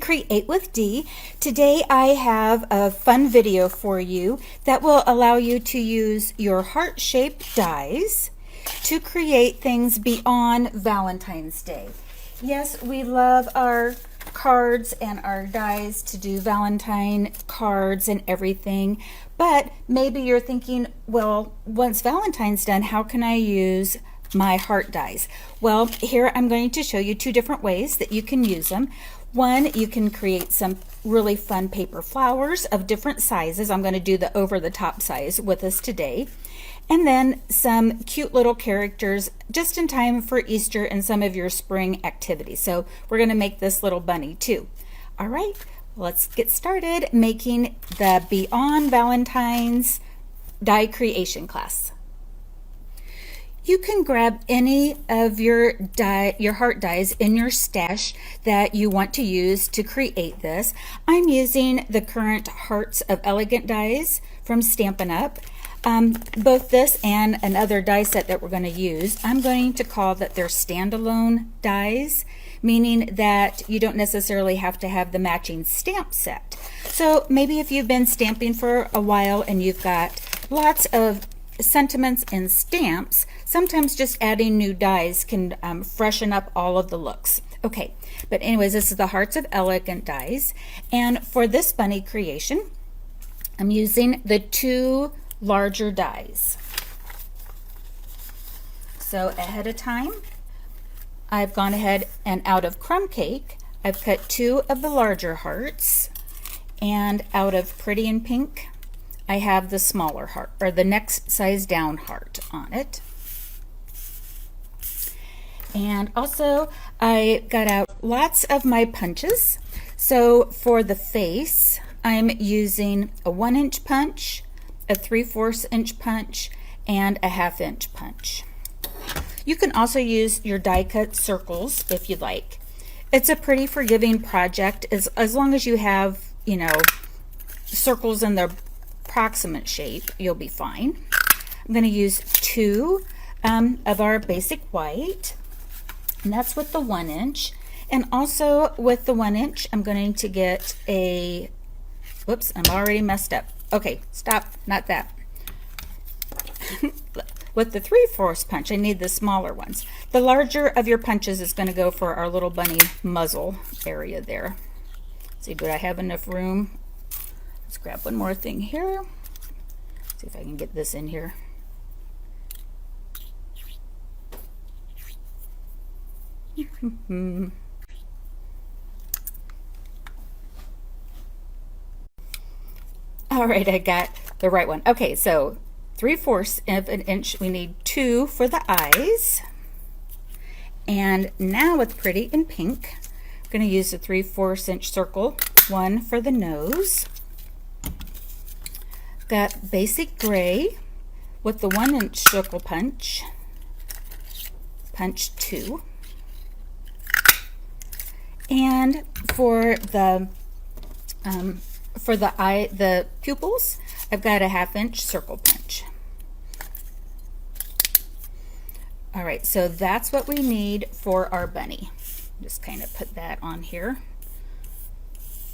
Create with Dee. Today I have a fun video for you that will allow you to use your heart-shaped dies to create things beyond Valentine's Day. Yes, we love our cards and our dies to do Valentine cards and everything, but maybe you're thinking, well, once Valentine's done, how can I use my heart dies? Well, here I'm going to show you two different ways that you can use them. One, you can create some really fun paper flowers of different sizes. I'm going to do the over-the-top size with us today. And then some cute little characters just in time for Easter and some of your spring activities. So we're going to make this little bunny too. All right, let's get started making the Beyond Valentine's die creation class. You can grab any of your heart dies in your stash that you want to use to create this. I'm using the current Hearts of Elegant dies from Stampin' Up. Both this and another die set that we're going to use, I'm going to call that they're standalone dies, meaning that you don't necessarily have to have the matching stamp set. So maybe if you've been stamping for a while and you've got lots of sentiments and stamps, sometimes just adding new dies can freshen up all of the looks. Okay, but anyways, this is the Hearts of Elegant dies, and for this bunny creation, I'm using the two larger dies. So ahead of time, I've gone ahead and out of crumb cake, I've cut two of the larger hearts, and out of Pretty in Pink, I have the smaller heart, or the next size down heart on it. And also I got out lots of my punches. So for the face, I'm using a 1-inch punch, a 3/4 inch punch, and a 1/2 inch punch. You can also use your die cut circles if you like. It's a pretty forgiving project as long as you have, you know, circles in the approximate shape, you'll be fine. I'm going to use two of our basic white, and that's with the 1-inch. And also with the 1-inch, I'm going to get a, whoops, I'm already messed up. Okay, stop, not that. With the 3/4 punch, I need the smaller ones. The larger of your punches is going to go for our little bunny muzzle area there. See, do I have enough room? Let's grab one more thing here. See if I can get this in here. All right, I got the right one. Okay, so 3/4 of an inch, we need two for the eyes. And now with Pretty in Pink, I'm going to use a 3/4 inch circle, one for the nose. Got basic gray with the 1-inch circle punch, punch 2. And for the pupils, I've got a 1/2 inch circle punch. All right, so that's what we need for our bunny. Just kind of put that on here.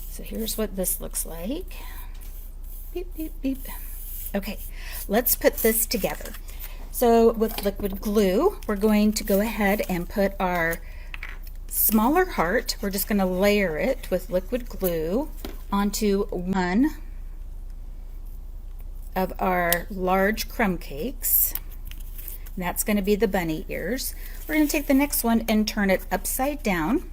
So here's what this looks like. Beep, beep, beep. Okay, let's put this together. So with liquid glue, we're going to go ahead and put our smaller heart, we're just going to layer it with liquid glue onto one of our large crumb cakes. And that's going to be the bunny ears. We're going to take the next one and turn it upside down.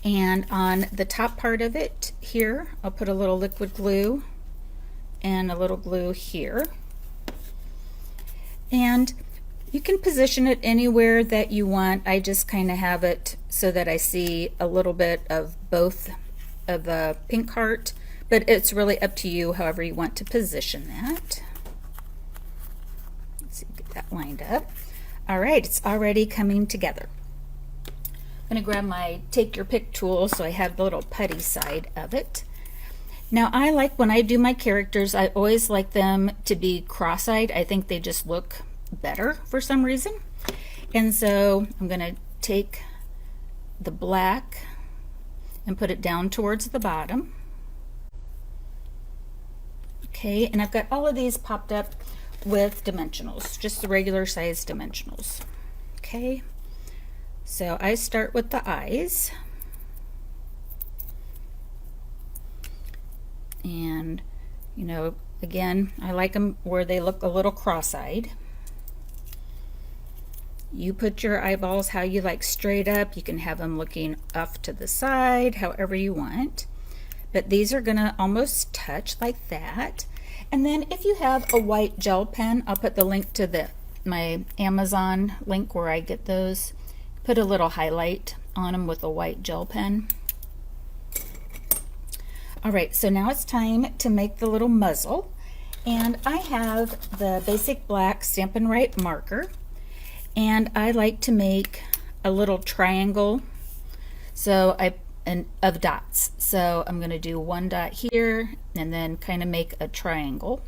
And on the top part of it here, I'll put a little liquid glue and a little glue here. And you can position it anywhere that you want. I just kind of have it so that I see a little bit of both of the pink heart, but it's really up to you however you want to position that. Let's see, get that lined up. All right, it's already coming together. I'm going to grab my take your pick tool so I have the little putty side of it. Now I like, when I do my characters, I always like them to be cross-eyed. I think they just look better for some reason. And so I'm going to take the black and put it down towards the bottom. Okay, and I've got all of these popped up with dimensionals, just the regular size dimensionals. Okay, so I start with the eyes. And, you know, again, I like them where they look a little cross-eyed. You put your eyeballs how you like, straight up. You can have them looking off to the side, however you want. But these are gonna almost touch like that. And then if you have a white gel pen, I'll put the link to my Amazon link where I get those. Put a little highlight on them with a white gel pen. All right, so now it's time to make the little muzzle. And I have the basic black Stampin' Write marker. And I like to make a little triangle of dots. So I'm going to do one dot here and then kind of make a triangle.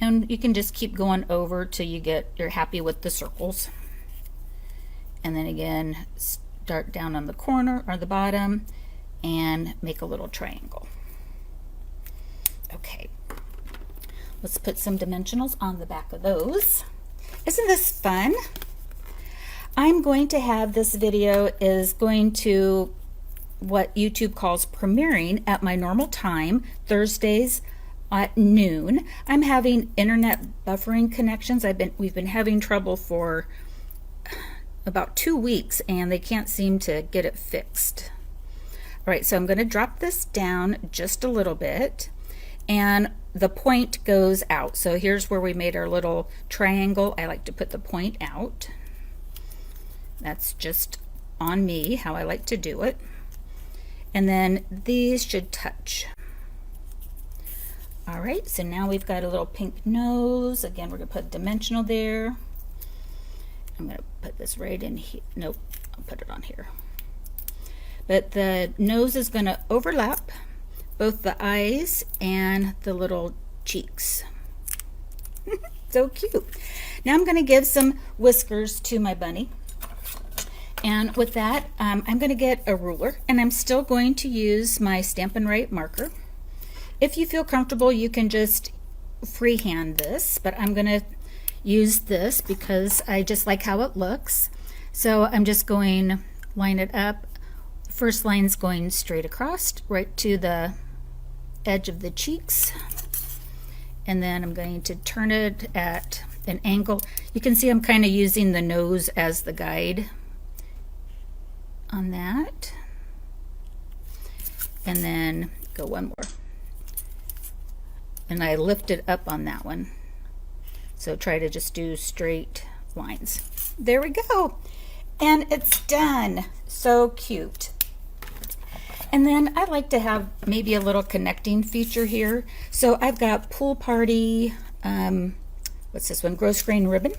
And you can just keep going over till you're happy with the circles. And then again, start down on the corner or the bottom and make a little triangle. Okay, let's put some dimensionals on the back of those. Isn't this fun? I'm going to have this video is going to what YouTube calls premiering at my normal time, Thursdays at noon. I'm having internet buffering connections. We've been having trouble for about 2 weeks and they can't seem to get it fixed. All right, so I'm going to drop this down just a little bit and the point goes out. So here's where we made our little triangle. I like to put the point out. That's just on me, how I like to do it. And then these should touch. All right, so now we've got a little pink nose. Again, we're gonna put dimensional there. I'm gonna put this right in here. Nope, I'll put it on here. But the nose is gonna overlap both the eyes and the little cheeks. So cute. Now I'm gonna give some whiskers to my bunny. And with that, I'm going to get a ruler, and I'm still going to use my Stampin' Write marker. If you feel comfortable, you can just freehand this, but I'm going to use this because I just like how it looks. So I'm just going to line it up. First line's going straight across, right to the edge of the cheeks. And then I'm going to turn it at an angle. You can see I'm kind of using the nose as the guide on that, and then go one more, and I lift it up on that one, so try to just do straight lines. There we go, and it's done. So cute. And then I like to have maybe a little connecting feature here, so I've got Pool Party, what's this one, Gross Grain ribbon.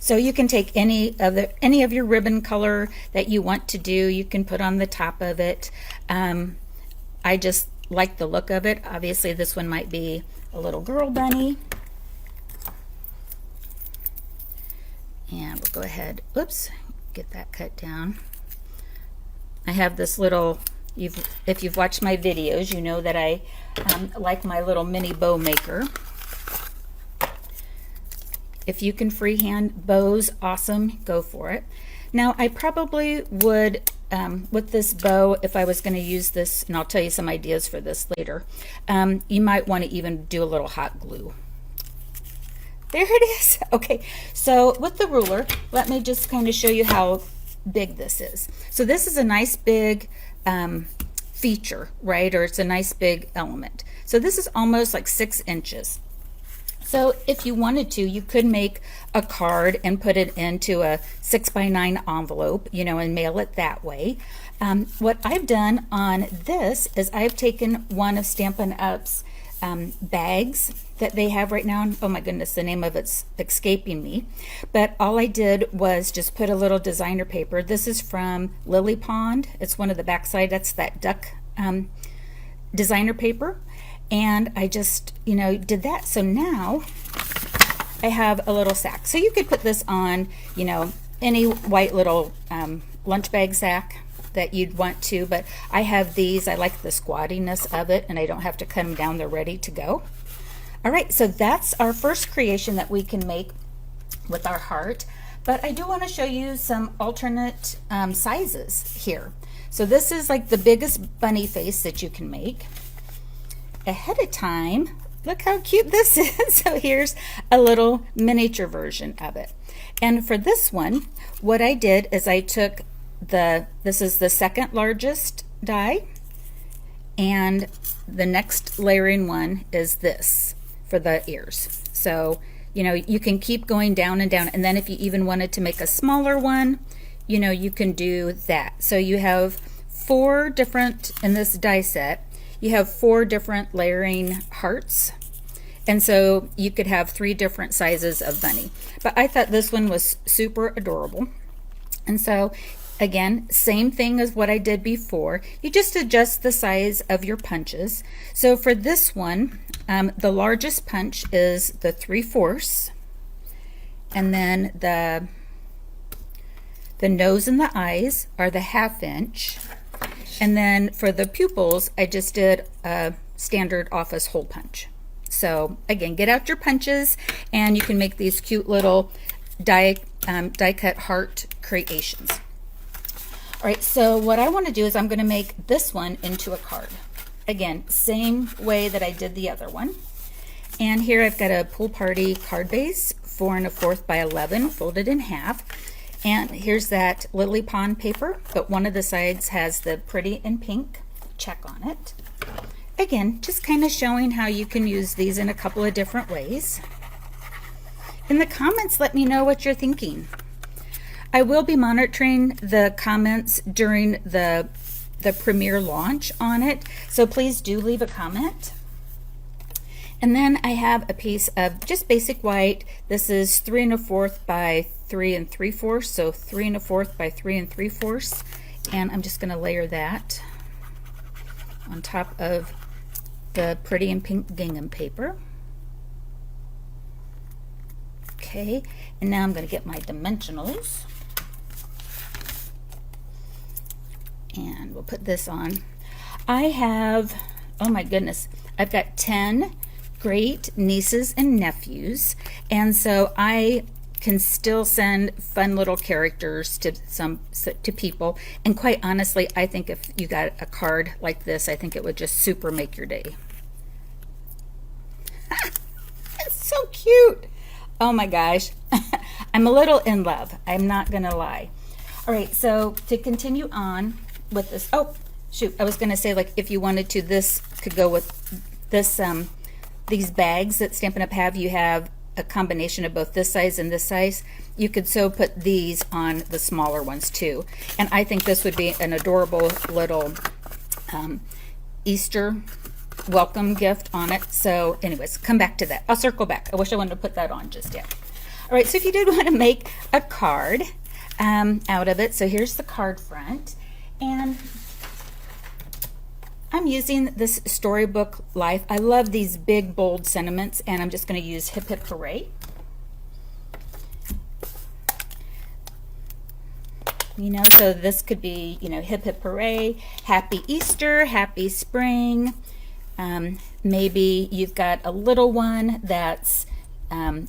So you can take any of your ribbon color that you want to do, you can put on the top of it. I just like the look of it. Obviously this one might be a little girl bunny. And we'll go ahead, oops, get that cut down. I have this little, if you've watched my videos, you know that I like my little mini bow maker. If you can freehand bows, awesome, go for it. Now I probably would, with this bow, if I was going to use this, and I'll tell you some ideas for this later, you might want to even do a little hot glue. There it is. Okay, so with the ruler, let me just kind of show you how big this is. So this is a nice big feature, right? Or it's a nice big element. So this is almost like 6 inches. So if you wanted to, you could make a card and put it into a 6x9 envelope, you know, and mail it that way. What I've done on this is I've taken one of Stampin' Up's bags that they have right now. Oh my goodness, the name of it's escaping me. But all I did was just put a little designer paper. This is from Lily Pond. It's one of the backside, that's that duck designer paper. And I just, you know, did that. So now I have a little sack. So you could put this on, you know, any white little lunch bag sack that you'd want to, but I have these. I like the squattiness of it, and I don't have to cut them down. They're ready to go. All right, so that's our first creation that we can make with our heart, but I do want to show you some alternate sizes here. So this is like the biggest bunny face that you can make. Ahead of time, look how cute this is. So here's a little miniature version of it. And for this one, what I did is I took this is the second largest die, and the next layering one is this for the ears. So, you know, you can keep going down and down, and then if you even wanted to make a smaller one, you know, you can do that. So you have 4 different, in this die set, you have 4 different layering hearts. And so you could have 3 different sizes of bunny. But I thought this one was super adorable. And so again, same thing as what I did before. You just adjust the size of your punches. So for this one, the largest punch is the 3/4. And then the nose and the eyes are the 1/2 inch. And then for the pupils, I just did a standard office hole punch. So again, get out your punches, and you can make these cute little die cut heart creations. All right, so what I want to do is I'm going to make this one into a card. Again, same way that I did the other one. And here I've got a pool party card base, 4 1/4 by 11, folded in half. And here's that lily pond paper, but one of the sides has the pretty in pink check on it. Again, just kind of showing how you can use these in a couple of different ways. In the comments, let me know what you're thinking. I will be monitoring the comments during the premiere launch on it, so please do leave a comment. And then I have a piece of just basic white. This is 3 1/4 by 3 3/4, so 3 1/4 by 3 3/4, and I'm just going to layer that on top of the pretty and pink gingham paper. Okay, and now I'm going to get my dimensionals, and we'll put this on. I have, oh my goodness, I've got 10 great nieces and nephews, and so I can still send fun little characters to people. And quite honestly, I think if you got a card like this, I think it would just super make your day. It's so cute. Oh my gosh. I'm a little in love. I'm not gonna lie. All right, so to continue on with this, oh shoot, I was gonna say, like, if you wanted to, this could go with this, these bags that Stampin' Up! Have. You have a combination of both this size and this size. You could so put these on the smaller ones too. And I think this would be an adorable little Easter welcome gift on it. So anyways, come back to that. I'll circle back. I wish I wanted to put that on just yet. All right, so if you did want to make a card out of it, so here's the card front, and I'm using this Storybook Life. I love these big, bold sentiments, and I'm just going to use Hip Hip Hooray. You know, so this could be, you know, Hip Hip Hooray, Happy Easter, Happy Spring. Maybe you've got a little one that's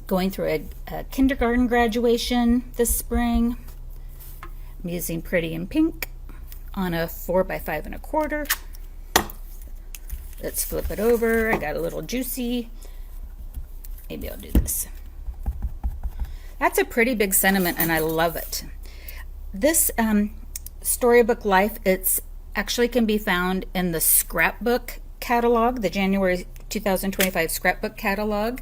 going through a kindergarten graduation this spring. I'm using Pretty in Pink on a 4 by 5 1/4. Let's flip it over. I got a little juicy. Maybe I'll do this. That's a pretty big sentiment, and I love it. This Storybook Life, it's actually can be found in the scrapbook catalog, the January 2025 scrapbook catalog.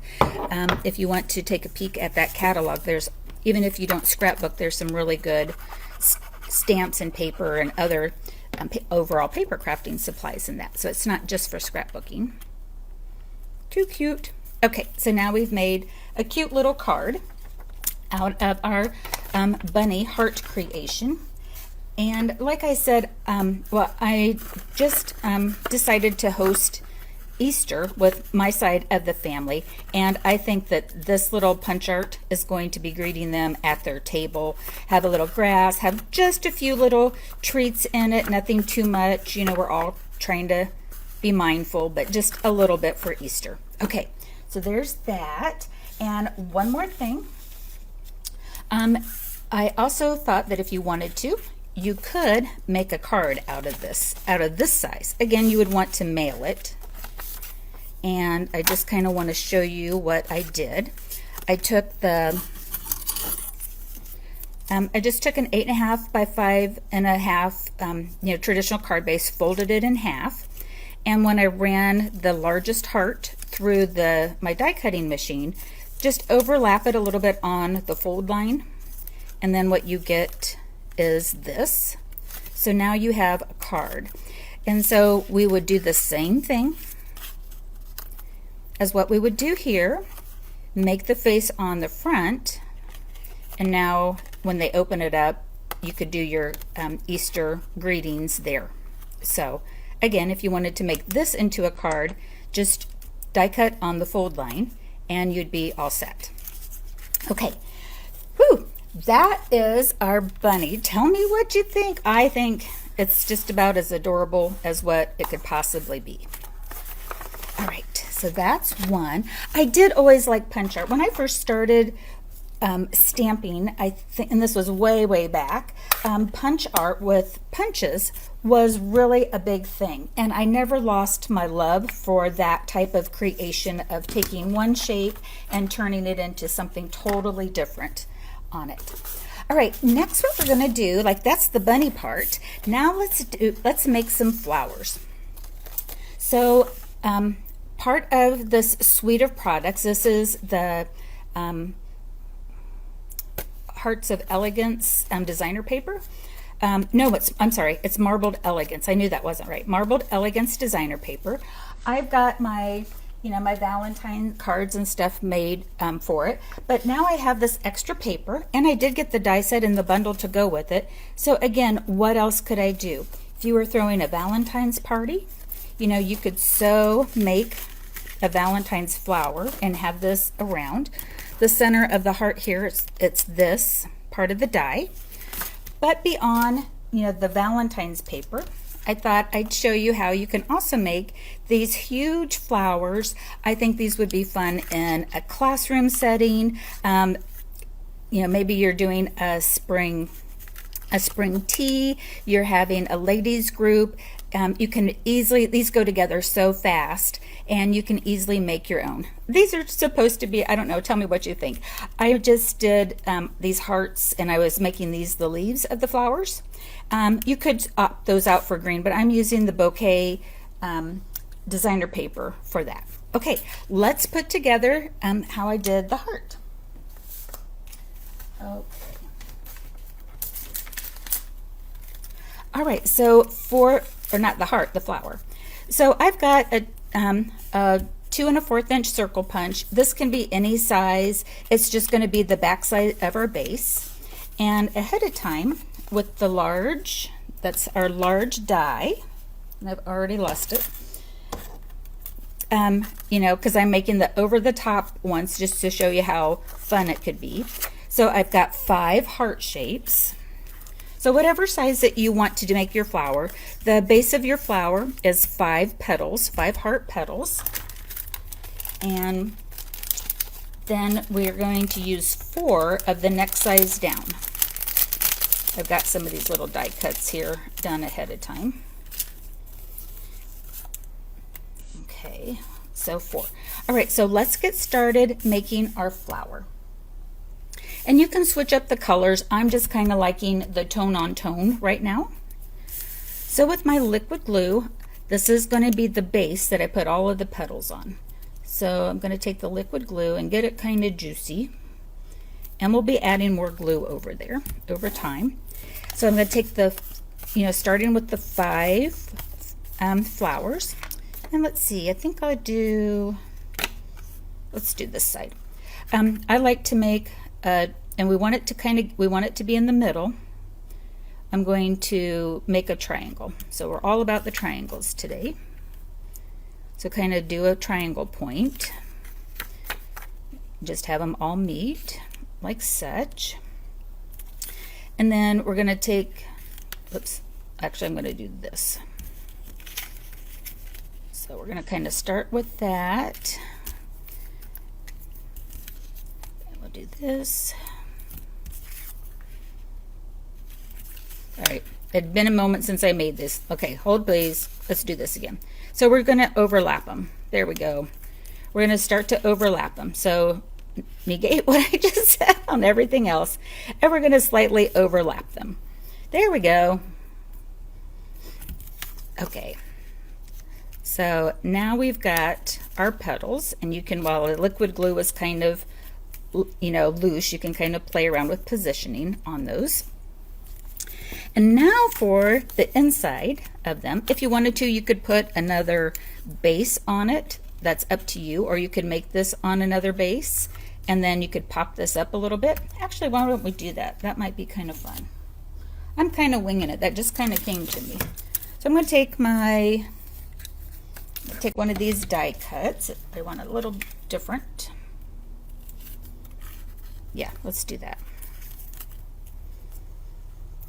If you want to take a peek at that catalog, there's, even if you don't scrapbook, there's some really good stamps and paper and other overall paper crafting supplies in that. So it's not just for scrapbooking. Too cute. Okay, so now we've made a cute little card out of our bunny heart creation. And like I said, well, I just decided to host Easter with my side of the family, and I think that this little punch art is going to be greeting them at their table. Have a little grass, have just a few little treats in it, nothing too much. You know, we're all trying to be mindful, but just a little bit for Easter. Okay, so there's that. And one more thing. I also thought that if you wanted to, you could make a card out of this size. Again, you would want to mail it. And I just kind of want to show you what I did. I took the, I just took an 8.5 by 5.5, traditional card base, folded it in half. And when I ran the largest heart through my die cutting machine, just overlap it a little bit on the fold line. And then what you get is this. So now you have a card. And so we would do the same thing as what we would do here. Make the face on the front. And now when they open it up, you could do your Easter greetings there. So again, if you wanted to make this into a card, just die cut on the fold line and you'd be all set. Okay. Whew. That is our bunny. Tell me what you think. I think it's just about as adorable as what it could possibly be. All right, so that's one. I did always like punch art. When I first started stamping, I think, and this was way back, punch art with punches was really a big thing. And I never lost my love for that type of creation of taking one shape and turning it into something totally different on it. All right, next what we're going to do, like that's the bunny part. Now let's make some flowers. So part of this suite of products, this is the Hearts of Elegance designer paper. No, I'm sorry, it's Marbled Elegance. I knew that wasn't right. Marbled Elegance designer paper. I've got my my Valentine cards and stuff made for it. But now I have this extra paper, and I did get the die set in the bundle to go with it. So again, what else could I do? If you were throwing a Valentine's party, you could make a Valentine's flower and have this around. The center of the heart here, it's this part of the die. But beyond, the Valentine's paper, I thought I'd show you how you can also make these huge flowers. I think these would be fun in a classroom setting. Maybe you're doing a spring tea, you're having a ladies group. You can easily, these go together so fast, and you can easily make your own. These are supposed to be, I don't know, tell me what you think. I just did these hearts, and I was making these the leaves of the flowers. You could opt those out for green, but I'm using the bouquet designer paper for that. Okay, let's put together how I did the heart. Okay. All right, so not the heart, the flower. So I've got a 2 1/4 inch circle punch. This can be any size. It's just going to be the back side of our base. And ahead of time, with the large, that's our large die, and I've already lost it, because I'm making the over the top ones just to show you how fun it could be. So I've got 5 heart shapes. So whatever size that you want to make your flower, the base of your flower is 5 petals, 5 heart petals. And then we're going to use 4 of the next size down. I've got some of these little die cuts here done ahead of time. Okay, so 4. All right, so let's get started making our flower. And you can switch up the colors. I'm just kind of liking the tone on tone right now. So with my liquid glue, this is going to be the base that I put all of the petals on. So I'm going to take the liquid glue and get it kind of juicy. And we'll be adding more glue over there over time. So I'm going to take the, starting with the 5 flowers. And let's see, I think let's do this side. I like to make, and we want it to be in the middle. I'm going to make a triangle. So we're all about the triangles today. So kind of do a triangle point. Just have them all meet like such. And then we're going to take, oops, actually I'm going to do this. So we're going to kind of start with that. And we'll do this. All right, it had been a moment since I made this. Okay, hold please. Let's do this again. So we're going to overlap them. There we go. We're going to start to overlap them. So negate what I just said on everything else, and we're going to slightly overlap them. There we go. Okay. So now we've got our petals, and you can, while the liquid glue is kind of, you know, loose, you can kind of play around with positioning on those. And now for the inside of them, if you wanted to, you could put another base on it. That's up to you, or you could make this on another base, and then you could pop this up a little bit. Actually, why don't we do that? That might be kind of fun. I'm kind of winging it. That just kind of came to me. So I'm going to take one of these die cuts. I want it a little different. Yeah, let's do that.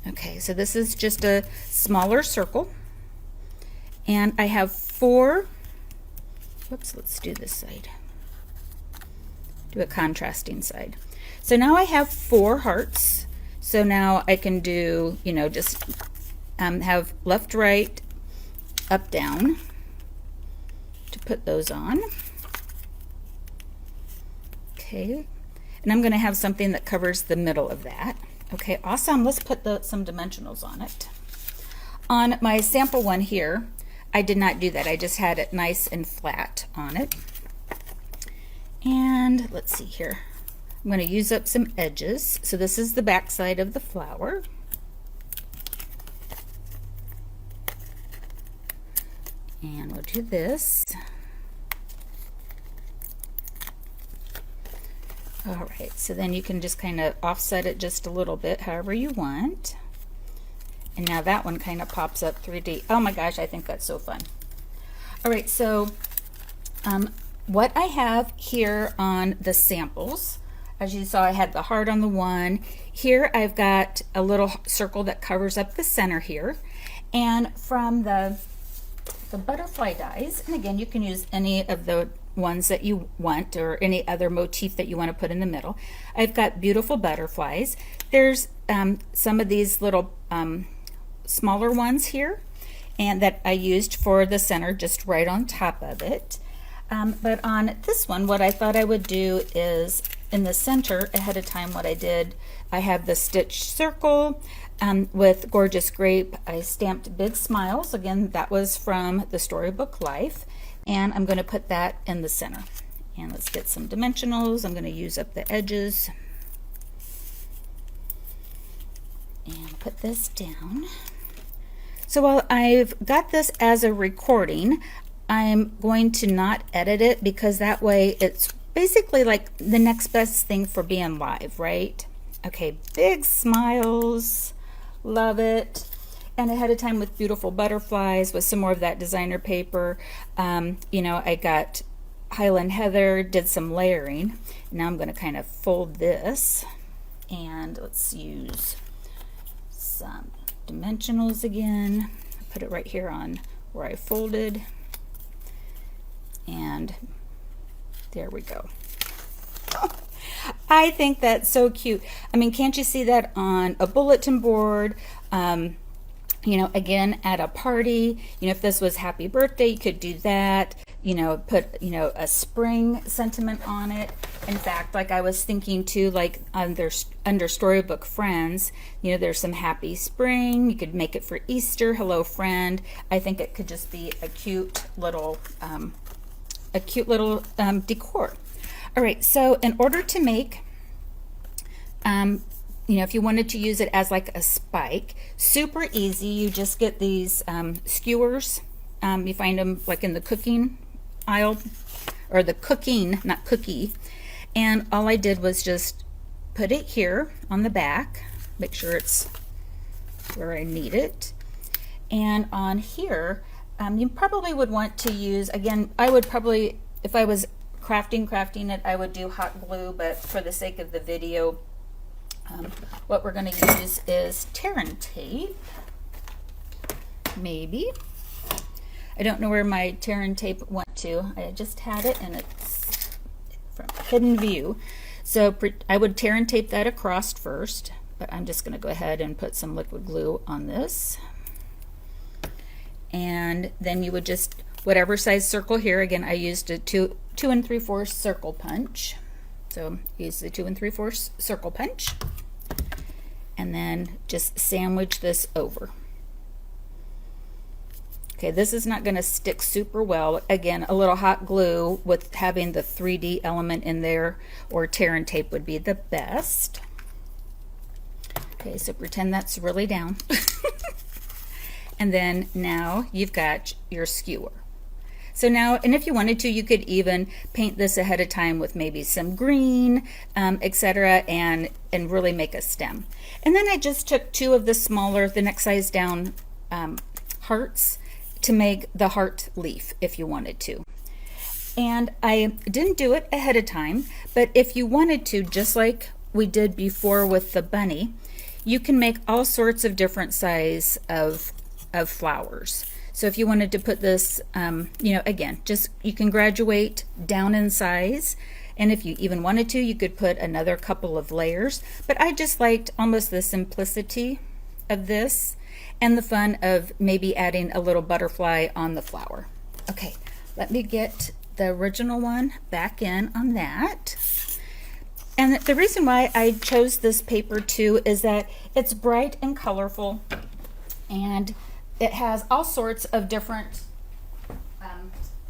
Okay, so this is just a smaller circle, and I have 4, whoops, let's do this side. Do a contrasting side. So now I have 4 hearts. So now I can do, you know, just have left, right, up, down to put those on. Okay, and I'm going to have something that covers the middle of that. Okay, awesome. Let's put some dimensionals on it. On my sample one here, I did not do that. I just had it nice and flat on it. And let's see here. I'm going to use up some edges. So this is the back side of the flower. And we'll do this. All right, so then you can just kind of offset it just a little bit, however you want. And now that one kind of pops up 3D. Oh my gosh, I think that's so fun. All right, so what I have here on the samples, as you saw, I had the heart on the one. Here I've got a little circle that covers up the center here. And from the butterfly dies, and again, you can use any of the ones that you want or any other motif that you want to put in the middle. I've got beautiful butterflies. There's some of these little smaller ones here, and that I used for the center, just right on top of it. But on this one, what I thought I would do is in the center ahead of time, what I did, I have the stitched circle with Gorgeous Grape. I stamped big smiles. Again, that was from the Storybook Life. And I'm going to put that in the center. And let's get some dimensionals. I'm going to use up the edges. And put this down. So while I've got this as a recording, I'm going to not edit it, because that way it's basically like the next best thing for being live, right? Okay, big smiles. Love it. And ahead of time with beautiful butterflies with some more of that designer paper. You know, I got Highland Heather, did some layering. Now I'm going to kind of fold this, and let's use some dimensionals again. Put it right here on where I folded, and there we go. Oh, I think that's so cute. I mean, can't you see that on a bulletin board? You know, again, at a party, you know, if this was happy birthday, you could do that, you know, put, you know, a spring sentiment on it. In fact, like I was thinking too, like under Storybook Friends, you know, there's some happy spring. You could make it for Easter, hello friend. I think it could just be a cute little decor. All right, so in order to make, you know, if you wanted to use it as like a spike, super easy. You just get these skewers. You find them like in the cooking aisle, or the cooking, not cookie. And all I did was just put it here on the back, make sure it's where I need it. And on here, You probably would want to use, again, I would probably, if I was crafting it, I would do hot glue, but for the sake of the video, what we're going to use is tear and tape, maybe. I don't know where my tear and tape went to. I just had it and it's from hidden view. So I would tear and tape that across first, but I'm just going to go ahead and put some liquid glue on this. And then you would just, whatever size circle here, again, I used a 2 3/4 circle punch. So use the 2 3/4 circle punch. And then just sandwich this over. Okay, this is not going to stick super well. Again, a little hot glue with having the 3D element in there, or tear and tape would be the best. Okay, so pretend that's really down. And then now you've got your skewer. So now, and if you wanted to, you could even paint this ahead of time with maybe some green, etc., and really make a stem. And then I just took 2 of the smaller, the next size down hearts to make the heart leaf if you wanted to. And I didn't do it ahead of time, but if you wanted to, just like we did before with the bunny, you can make all sorts of different size of flowers. So if you wanted to put this, you know, again, just you can graduate down in size, and if you even wanted to, you could put another couple of layers. But I just liked almost the simplicity of this and the fun of maybe adding a little butterfly on the flower. Okay, let me get the original one back in on that. And the reason why I chose this paper too is that it's bright and colorful, and it has all sorts of different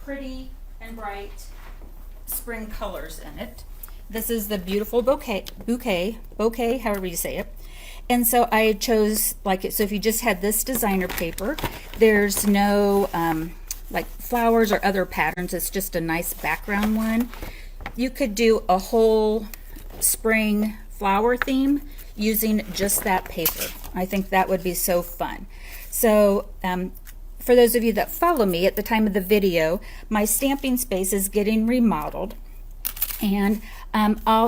pretty and bright spring colors in it. This is the beautiful bouquet, however you say it. And so I chose, like, so if you just had this designer paper, there's no like flowers or other patterns. It's just a nice background one. You could do a whole spring flower theme using just that paper. I think that would be so fun. So for those of you that follow me, at the time of the video, my stamping space is getting remodeled, and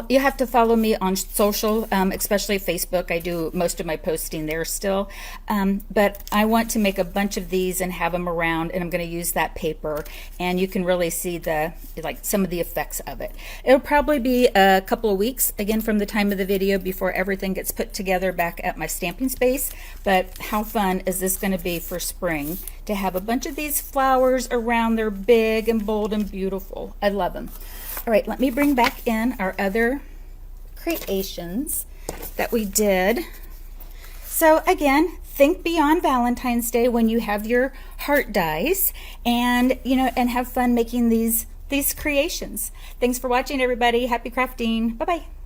you have to follow me on social, especially Facebook. I do most of my posting there still, but I want to make a bunch of these and have them around, and I'm going to use that paper, and you can really see the, like, some of the effects of it. It'll probably be a couple of weeks again from the time of the video before everything gets put together back at my stamping space. But how fun is this going to be for spring to have a bunch of these flowers around? They're big and bold and beautiful. I love them. All right, let me bring back in our other creations that we did. So again, think beyond Valentine's Day when you have your heart dies, and and have fun making these creations. Thanks for watching, everybody. Happy crafting. Bye-bye.